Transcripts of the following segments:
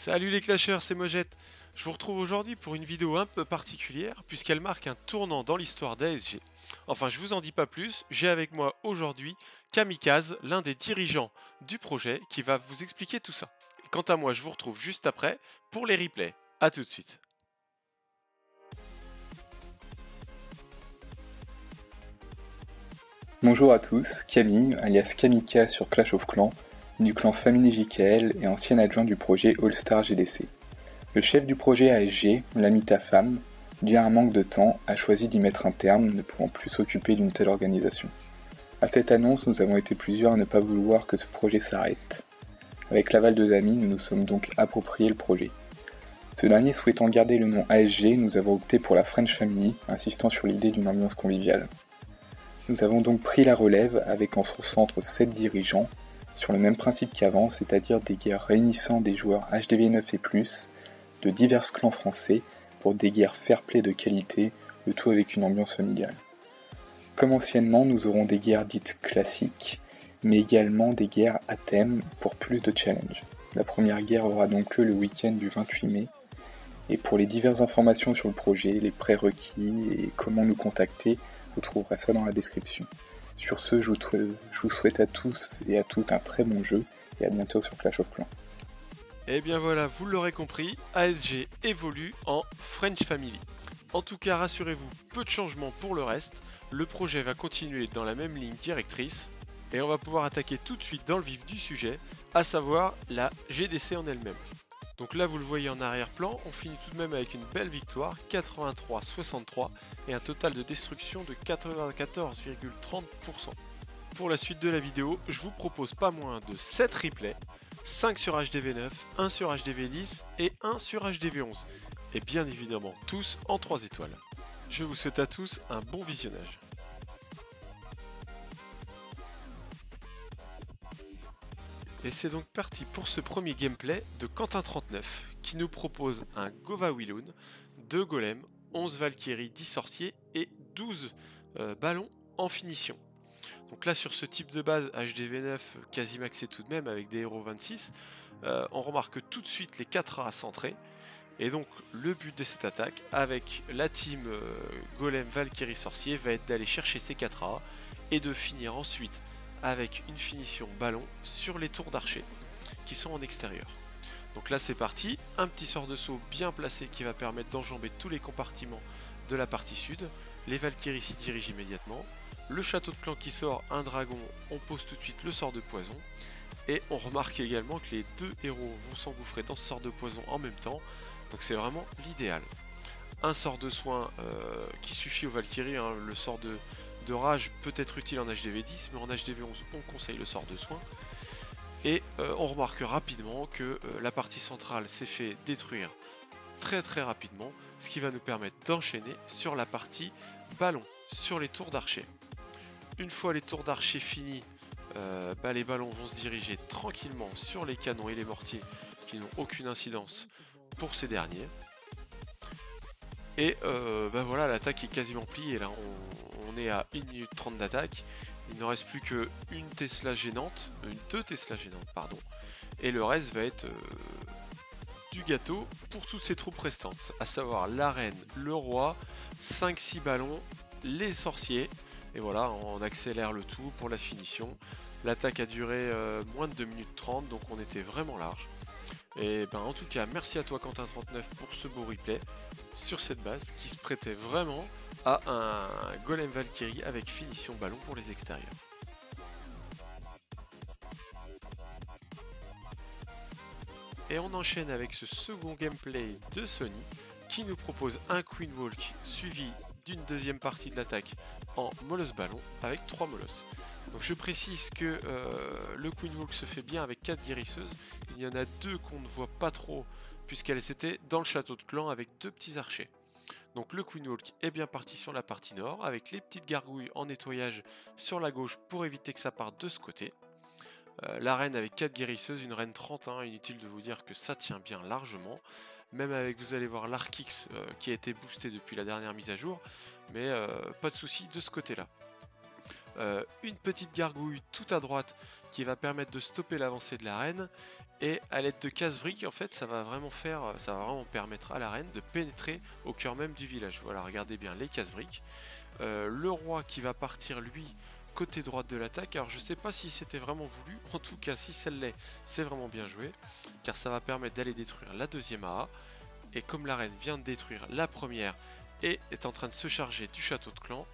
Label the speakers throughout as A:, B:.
A: Salut les clasheurs, c'est Mojette. Je vous retrouve aujourd'hui pour une vidéo un peu particulière puisqu'elle marque un tournant dans l'histoire d'ASG. Enfin, je vous en dis pas plus, j'ai avec moi aujourd'hui Kamikaze, l'un des dirigeants du projet qui va vous expliquer tout ça. Et quant à moi, je vous retrouve juste après pour les replays. A tout de suite.
B: Bonjour à tous, Camille, alias Kamika sur Clash of Clans, du clan Family JKL et ancien adjoint du projet All Star GDC. Le chef du projet ASG, l'ami ta femme, dû à un manque de temps, a choisi d'y mettre un terme, ne pouvant plus s'occuper d'une telle organisation. À cette annonce, nous avons été plusieurs à ne pas vouloir que ce projet s'arrête. Avec l'aval de amis, nous nous sommes donc approprié le projet. Ce dernier souhaitant garder le nom ASG, nous avons opté pour la French Family, insistant sur l'idée d'une ambiance conviviale. Nous avons donc pris la relève avec en son centre 7 dirigeants, sur le même principe qu'avant, c'est-à-dire des guerres réunissant des joueurs HDV9 et plus, de divers clans français, pour des guerres fair-play de qualité, le tout avec une ambiance familiale. Comme anciennement, nous aurons des guerres dites classiques, mais également des guerres à thème pour plus de challenge. La première guerre aura donc lieu le week-end du 28 mai, et pour les diverses informations sur le projet, les prérequis et comment nous contacter, vous trouverez ça dans la description. Sur ce, je vous souhaite à tous et à toutes un très bon jeu et à bientôt sur Clash of Clans.
A: Et bien voilà, vous l'aurez compris, ASG évolue en French Family. En tout cas, rassurez-vous, peu de changements pour le reste. Le projet va continuer dans la même ligne directrice. Et on va pouvoir attaquer tout de suite dans le vif du sujet, à savoir la GDC en elle-même. Donc là, vous le voyez en arrière-plan, on finit tout de même avec une belle victoire, 83-63, et un total de destruction de 94,30%. Pour la suite de la vidéo, je vous propose pas moins de 7 replays, 5 sur HDV9, 1 sur HDV10 et 1 sur HDV11. Et bien évidemment, tous en 3 étoiles. Je vous souhaite à tous un bon visionnage. Et c'est donc parti pour ce premier gameplay de Quentin39 qui nous propose un Gova Willown, 2 golems, 11 Valkyries, 10 sorciers et 12 ballons en finition. Donc là sur ce type de base HDV9 quasi maxé tout de même avec des héros 26, on remarque tout de suite les 4 A centrés. Et donc le but de cette attaque avec la team Golem Valkyrie Sorcier va être d'aller chercher ces 4 A et de finir ensuite avec une finition ballon sur les tours d'archer qui sont en extérieur. Donc là c'est parti, un petit sort de saut bien placé qui va permettre d'enjamber tous les compartiments de la partie sud. Les Valkyries s'y dirigent immédiatement. Le château de clan qui sort, un dragon, on pose tout de suite le sort de poison. Et on remarque également que les deux héros vont s'engouffrer dans ce sort de poison en même temps. Donc c'est vraiment l'idéal. Un sort de soin qui suffit aux Valkyries, hein. Le sort de rage peut être utile en HDV10, mais en HDV11 on conseille le sort de soin. Et on remarque rapidement que la partie centrale s'est fait détruire très rapidement, ce qui va nous permettre d'enchaîner sur la partie ballon, sur les tours d'archer. Une fois les tours d'archer finis, les ballons vont se diriger tranquillement sur les canons et les mortiers qui n'ont aucune incidence pour ces derniers. Et voilà, l'attaque est quasiment pliée. Là on est à 1 minute 30 d'attaque. Il ne reste plus qu'une Tesla gênante, deux Tesla gênantes pardon. Et le reste va être du gâteau pour toutes ces troupes restantes, à savoir la reine, le roi, 5-6 ballons, les sorciers. Et voilà, on accélère le tout pour la finition. L'attaque a duré moins de 2 minutes 30, donc on était vraiment large. Et en tout cas, merci à toi Quentin39 pour ce beau replay sur cette base qui se prêtait vraiment à un Golem Valkyrie avec finition ballon pour les extérieurs. Et on enchaîne avec ce second gameplay de Sony qui nous propose un Queen Walk suivi d'une deuxième partie de l'attaque en Moloss ballon avec 3 Moloss. Donc je précise que le Queen Walk se fait bien avec 4 guérisseuses. Il y en a 2 qu'on ne voit pas trop puisqu'elles étaient dans le château de clan avec 2 petits archers. Donc le Queen Walk est bien parti sur la partie nord avec les petites gargouilles en nettoyage sur la gauche pour éviter que ça parte de ce côté. La reine avec 4 guérisseuses, une reine 30, hein, inutile de vous dire que ça tient bien largement. Même avec, vous allez voir, l'Arkix qui a été boosté depuis la dernière mise à jour, mais pas de souci de ce côté-là. une petite gargouille tout à droite qui va permettre de stopper l'avancée de la reine, et à l'aide de casse-briques en fait ça va vraiment permettre à la reine de pénétrer au cœur même du village. Voilà, regardez bien les casse-briques. Le roi qui va partir lui côté droite de l'attaque. Alors je sais pas si c'était vraiment voulu, en tout cas si ça l'est, c'est vraiment bien joué, car ça va permettre d'aller détruire la deuxième AA, et comme la reine vient de détruire la première et est en train de se charger du château de clan,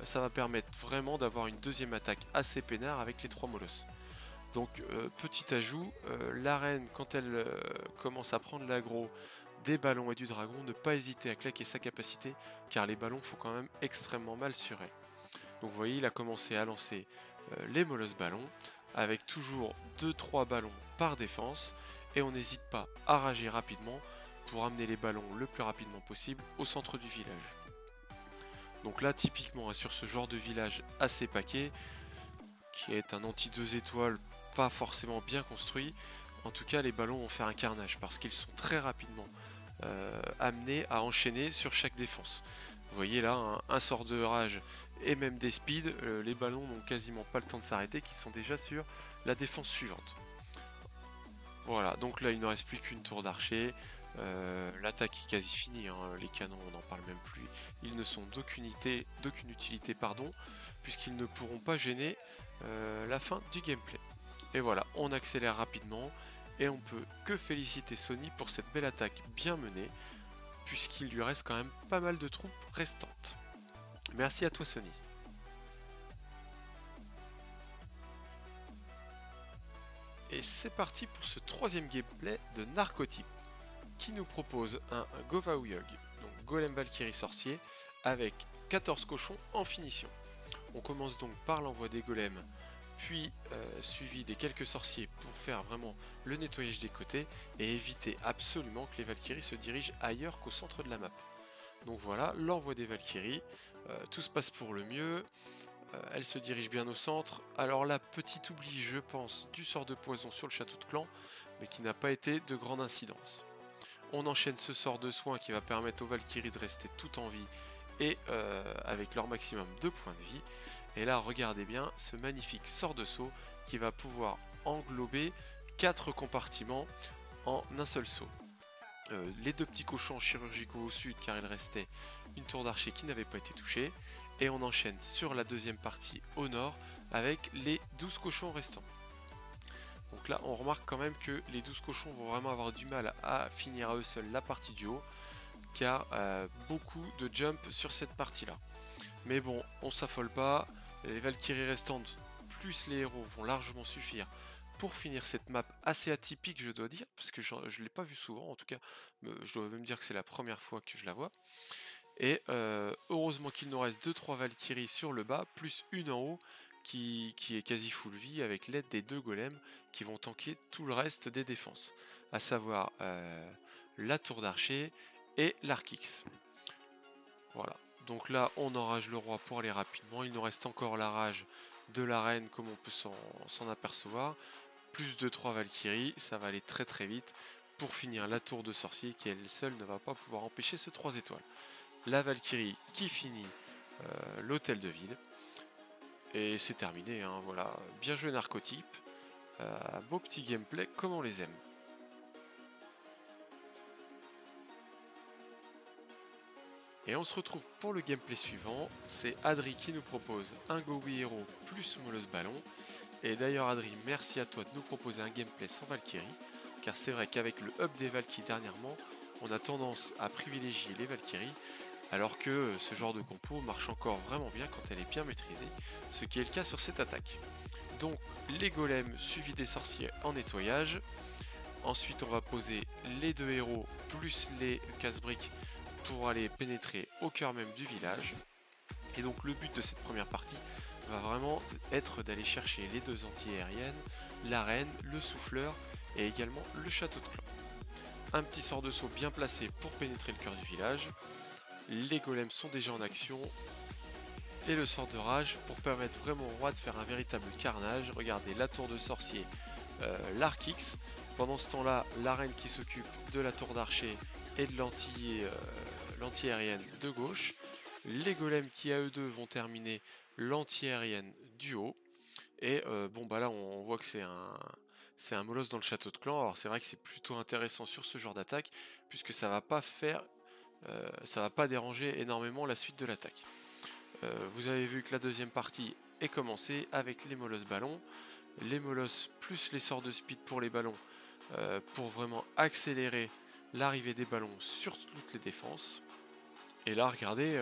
A: ça va permettre vraiment d'avoir une deuxième attaque assez peinard avec les 3 molosses. Donc petit ajout, la reine quand elle commence à prendre l'aggro des ballons et du dragon, ne pas hésiter à claquer sa capacité, car les ballons font quand même extrêmement mal sur elle. Donc vous voyez, il a commencé à lancer les molosses ballons, avec toujours 2-3 ballons par défense, et on n'hésite pas à rager rapidement pour amener les ballons le plus rapidement possible au centre du village. Donc là typiquement sur ce genre de village assez paquet, qui est un anti 2 étoiles pas forcément bien construit, en tout cas les ballons vont faire un carnage parce qu'ils sont très rapidement amenés à enchaîner sur chaque défense. Vous voyez là, un sort de rage et même des speeds, les ballons n'ont quasiment pas le temps de s'arrêter, qui sont déjà sur la défense suivante. Voilà, donc là il ne reste plus qu'une tour d'archer. L'attaque est quasi finie, hein. Les canons on n'en parle même plus, ils ne sont d'aucune utilité, puisqu'ils ne pourront pas gêner la fin du gameplay. Et voilà, on accélère rapidement, et on peut que féliciter Sony pour cette belle attaque bien menée, puisqu'il lui reste quand même pas mal de troupes restantes. Merci à toi Sony. Et c'est parti pour ce troisième gameplay de Narcotype, qui nous propose un Govauyog, donc Golem Valkyrie sorcier, avec 14 cochons en finition. On commence donc par l'envoi des golems, puis suivi des quelques sorciers pour faire vraiment le nettoyage des côtés et éviter absolument que les Valkyries se dirigent ailleurs qu'au centre de la map. Donc voilà, l'envoi des Valkyries, tout se passe pour le mieux, elle se dirige bien au centre. Alors là, petit oubli je pense du sort de poison sur le château de clan, mais qui n'a pas été de grande incidence. On enchaîne ce sort de soin qui va permettre aux Valkyries de rester tout en vie et avec leur maximum de points de vie. Et là, regardez bien ce magnifique sort de saut qui va pouvoir englober 4 compartiments en un seul saut. Les 2 petits cochons chirurgicaux au sud, car il restait une tour d'archer qui n'avait pas été touchée. Et on enchaîne sur la deuxième partie au nord avec les 12 cochons restants. Donc là on remarque quand même que les 12 cochons vont vraiment avoir du mal à finir à eux seuls la partie du haut, car beaucoup de jump sur cette partie là. Mais bon, on s'affole pas, les Valkyries restantes plus les héros vont largement suffire pour finir cette map assez atypique, je dois dire, parce que je ne l'ai pas vu souvent, en tout cas je dois même dire que c'est la première fois que je la vois. Et heureusement qu'il nous reste 2-3 Valkyries sur le bas, plus une en haut qui est quasi full vie, avec l'aide des 2 golems qui vont tanker tout le reste des défenses, à savoir la tour d'archer et l'arc X. Voilà, donc là on enrage le roi pour aller rapidement, il nous reste encore la rage de la reine comme on peut s'en apercevoir, plus 2-3 Valkyries, ça va aller très très vite pour finir la tour de sorcier qui elle seule ne va pas pouvoir empêcher ce 3 étoiles. La Valkyrie qui finit l'hôtel de ville. Et c'est terminé, hein, voilà. Bien joué Narcotype. Beau petit gameplay comme on les aime. Et on se retrouve pour le gameplay suivant. C'est Adri qui nous propose un GoWi Hero plus Molosse Ballon. Et d'ailleurs Adri, merci à toi de nous proposer un gameplay sans Valkyrie. Car c'est vrai qu'avec le up des Valkyries dernièrement, on a tendance à privilégier les Valkyries, alors que ce genre de compo marche encore vraiment bien quand elle est bien maîtrisée, ce qui est le cas sur cette attaque. Donc les golems suivis des sorciers en nettoyage. Ensuite on va poser les 2 héros plus les casse-briques pour aller pénétrer au cœur même du village. Et donc le but de cette première partie va vraiment être d'aller chercher les 2 anti-aériennes, la reine, le souffleur et également le château de clan. Un petit sort de saut bien placé pour pénétrer le cœur du village. Les golems sont déjà en action. Et le sort de rage pour permettre vraiment au roi de faire un véritable carnage. Regardez la tour de sorcier, l'arc X. Pendant ce temps là, la reine qui s'occupe de la tour d'archer et de l'anti-aérienne de gauche. Les golems qui à eux deux vont terminer l'anti-aérienne du haut. Et bon bah là on voit que c'est un molosse dans le château de clan. Alors c'est vrai que c'est plutôt intéressant sur ce genre d'attaque, puisque ça va pas faire, ça va pas déranger énormément la suite de l'attaque. Vous avez vu que la deuxième partie est commencée avec les molosses ballons, les molosses plus les sorts de speed pour les ballons, pour vraiment accélérer l'arrivée des ballons sur toutes les défenses. Et là, regardez,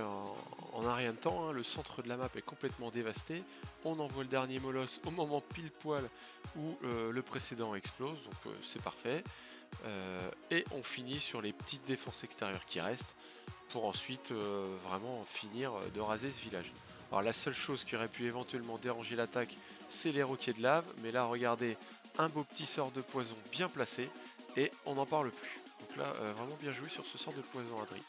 A: en un rien de temps, hein, le centre de la map est complètement dévasté. On envoie le dernier molosse au moment pile poil où le précédent explose, donc c'est parfait. Et on finit sur les petites défenses extérieures qui restent pour ensuite vraiment finir de raser ce village. Alors la seule chose qui aurait pu éventuellement déranger l'attaque, c'est les roquets de lave, mais là regardez, un beau petit sort de poison bien placé et on n'en parle plus. Donc là, vraiment bien joué sur ce sort de poison Adri.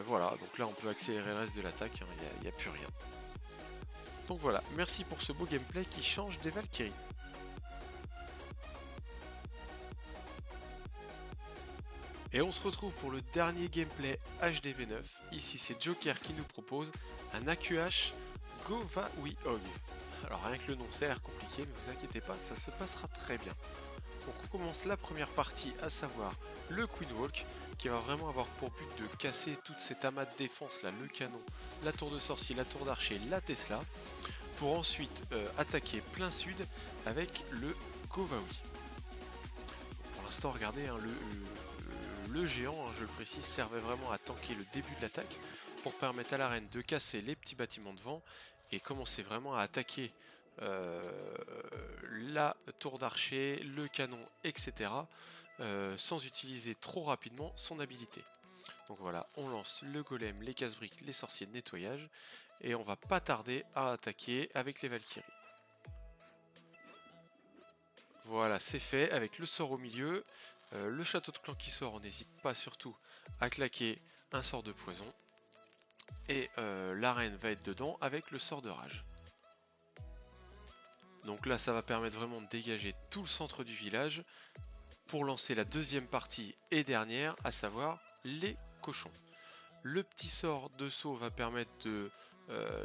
A: Voilà, donc là on peut accélérer le reste de l'attaque, hein, il n'y a plus rien. Donc voilà, merci pour ce beau gameplay qui change des Valkyries. Et on se retrouve pour le dernier gameplay HDV9. Ici c'est Joker qui nous propose un AQH Govawiog. Alors rien que le nom ça a l'air compliqué, ne vous inquiétez pas, ça se passera très bien. Donc on commence la première partie, à savoir le Queen Walk, qui va vraiment avoir pour but de casser toute cette amas de défense là, le canon, la tour de sorcier, la tour d'archer, la Tesla, pour ensuite attaquer plein sud avec le Govawi. Pour l'instant regardez, hein, le géant, hein, je le précise, servait vraiment à tanker le début de l'attaque, pour permettre à l'arène de casser les petits bâtiments devant, et commencer vraiment à attaquer la tour d'archer, le canon, etc. Sans utiliser trop rapidement son habilité. Donc voilà, on lance le golem, les casse-briques, les sorciers de nettoyage, et on va pas tarder à attaquer avec les Valkyries. Voilà, c'est fait, avec le sort au milieu, le château de clan qui sort, on n'hésite pas surtout à claquer un sort de poison, et l'arène va être dedans avec le sort de rage. Donc là ça va permettre vraiment de dégager tout le centre du village pour lancer la deuxième partie et dernière, à savoir les cochons. Le petit sort de saut va permettre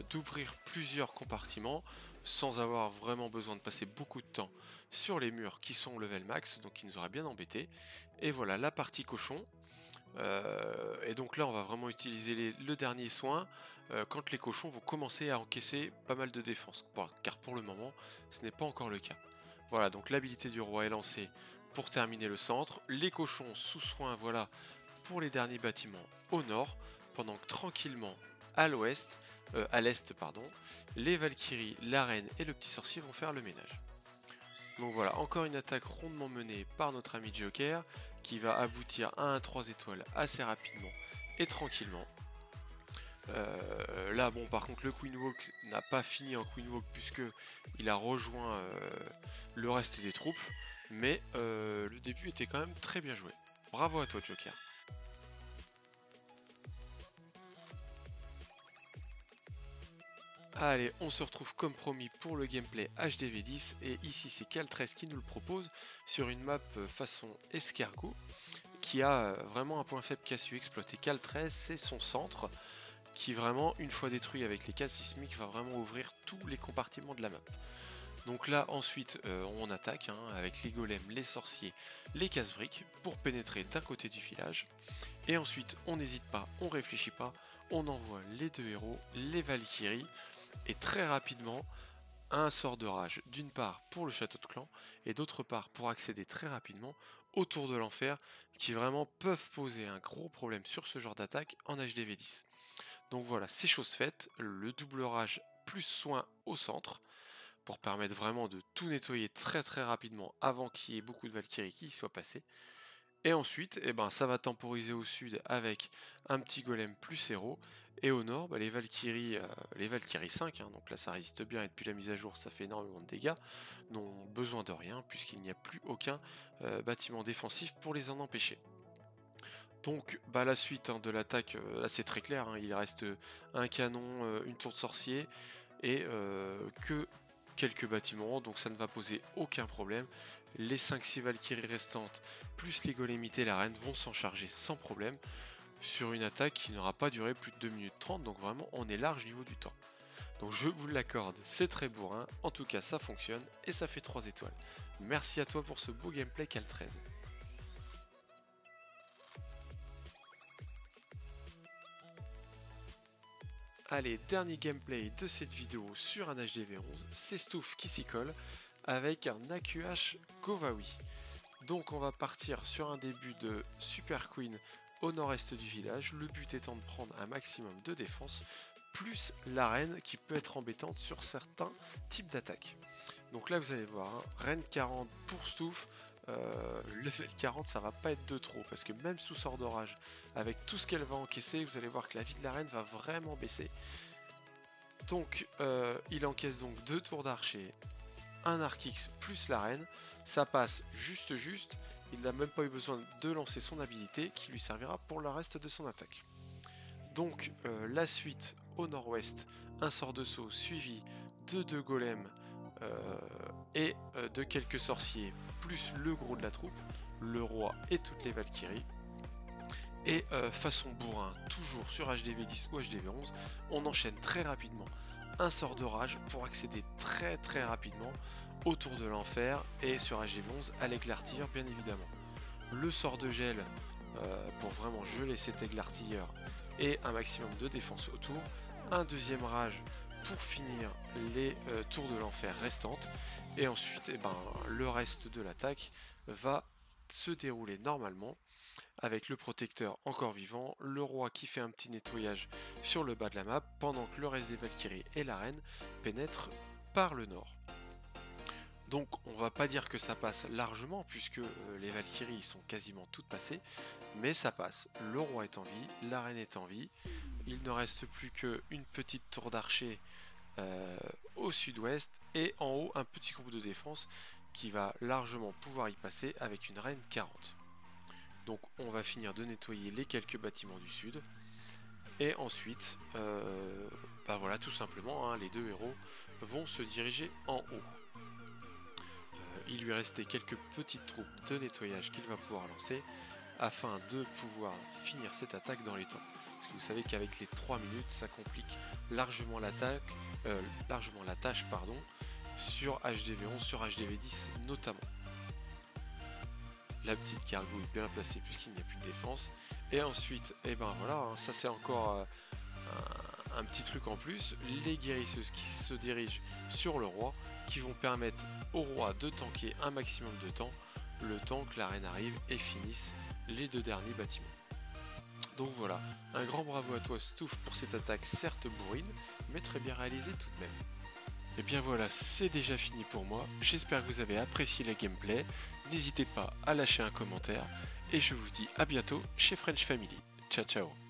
A: d'ouvrir plusieurs compartiments sans avoir vraiment besoin de passer beaucoup de temps sur les murs qui sont level max, donc qui nous auraient bien embêtés. Et voilà la partie cochon. Et donc là on va vraiment utiliser le dernier soin quand les cochons vont commencer à encaisser pas mal de défense, car pour le moment ce n'est pas encore le cas. Voilà, donc l'habilité du roi est lancée pour terminer le centre, les cochons sous soin, voilà, pour les derniers bâtiments au nord, pendant que tranquillement à l'ouest, à l'est pardon, les Valkyries, la reine et le petit sorcier vont faire le ménage. Donc voilà, encore une attaque rondement menée par notre ami Joker, qui va aboutir à un 3 étoiles assez rapidement et tranquillement. Là bon par contre le Queen Walk n'a pas fini en Queen Walk puisque il a rejoint le reste des troupes, mais le début était quand même très bien joué. Bravo à toi Joker. Allez, on se retrouve comme promis pour le gameplay HDV10 et ici c'est Cal13 qui nous le propose sur une map façon escargot qui a vraiment un point faible qu'a su exploiter Cal13, c'est son centre qui vraiment une fois détruit avec les cases sismiques va vraiment ouvrir tous les compartiments de la map. Donc là ensuite on attaque hein, avec les golems, les sorciers, les casse-briques pour pénétrer d'un côté du village. Et ensuite on n'hésite pas, on réfléchit pas, on envoie les deux héros, les Valkyries, et très rapidement un sort de rage, d'une part pour le château de clan, et d'autre part pour accéder très rapidement aux tours de l'enfer, qui vraiment peuvent poser un gros problème sur ce genre d'attaque en HDV10. Donc voilà, c'est chose faite, le double rage plus soin au centre, pour permettre vraiment de tout nettoyer très très rapidement avant qu'il y ait beaucoup de Valkyries qui y soient passées. Et ensuite, eh ben, ça va temporiser au sud avec un petit golem plus héros. Et au nord, bah, les Valkyries 5, hein, donc là ça résiste bien et depuis la mise à jour ça fait énormément de dégâts, n'ont besoin de rien puisqu'il n'y a plus aucun bâtiment défensif pour les en empêcher. Donc bah, la suite hein, de l'attaque, là c'est très clair, hein, il reste un canon, une tour de sorcier et que quelques bâtiments, donc ça ne va poser aucun problème. Les 5-6 Valkyries restantes, plus les golémités et la reine vont s'en charger sans problème, sur une attaque qui n'aura pas duré plus de 2 minutes 30, donc vraiment on est large niveau du temps. Donc je vous l'accorde, c'est très bourrin, en tout cas ça fonctionne et ça fait 3 étoiles. Merci à toi pour ce beau gameplay Cal 13. Allez, dernier gameplay de cette vidéo sur un HDV11, c'est Stouff qui s'y colle avec un AQH Govawi. Donc on va partir sur un début de Super Queen au nord-est du village, le but étant de prendre un maximum de défense, plus l'arène qui peut être embêtante sur certains types d'attaques. Donc là vous allez voir, hein, reine 40 pour Stouff, level 40 ça va pas être de trop, parce que même sous sort d'orage, avec tout ce qu'elle va encaisser, vous allez voir que la vie de la reine va vraiment baisser. Donc il encaisse donc 2 tours d'archer, un arc X plus la reine, ça passe juste, il n'a même pas eu besoin de lancer son habilité qui lui servira pour le reste de son attaque. Donc la suite au nord-ouest, un sort de saut suivi de 2 golems et de quelques sorciers, plus le gros de la troupe, le roi et toutes les valkyries. Et façon bourrin, toujours sur HDV10 ou HDV11, on enchaîne très rapidement un sort de rage pour accéder très rapidement au tour de l'enfer et sur HDV11 à l'éclairtilleur bien évidemment. Le sort de gel pour vraiment geler cet éclairtilleur et un maximum de défense autour. Un deuxième rage pour finir les tours de l'enfer restantes. Et ensuite le reste de l'attaque va se dérouler normalement avec le protecteur encore vivant, le roi qui fait un petit nettoyage sur le bas de la map pendant que le reste des Valkyries et la reine pénètrent par le nord. Donc on va pas dire que ça passe largement puisque les Valkyries sont quasiment toutes passées, mais ça passe. Le roi est en vie, la reine est en vie, il ne reste plus qu'une petite tour d'archer au sud-ouest et en haut un petit groupe de défense qui va largement pouvoir y passer avec une reine 40. Donc on va finir de nettoyer les quelques bâtiments du sud et ensuite voilà, tout simplement, hein, les deux héros vont se diriger en haut. Il lui restait quelques petites troupes de nettoyage qu'il va pouvoir lancer afin de pouvoir finir cette attaque dans les temps. Parce que vous savez qu'avec les 3 minutes ça complique largement la tâche sur HDV11, sur HDV10 notamment. La petite gargouille bien placée puisqu'il n'y a plus de défense. Et ensuite, voilà, hein, ça c'est encore un petit truc en plus, les guérisseuses qui se dirigent sur le roi, qui vont permettre au roi de tanker un maximum de temps, le temps que la reine arrive et finisse les 2 derniers bâtiments. Donc voilà, un grand bravo à toi Stouff pour cette attaque certes bourrine, mais très bien réalisée tout de même. Et bien voilà, c'est déjà fini pour moi, j'espère que vous avez apprécié la gameplay, n'hésitez pas à lâcher un commentaire, et je vous dis à bientôt chez French Family. Ciao ciao.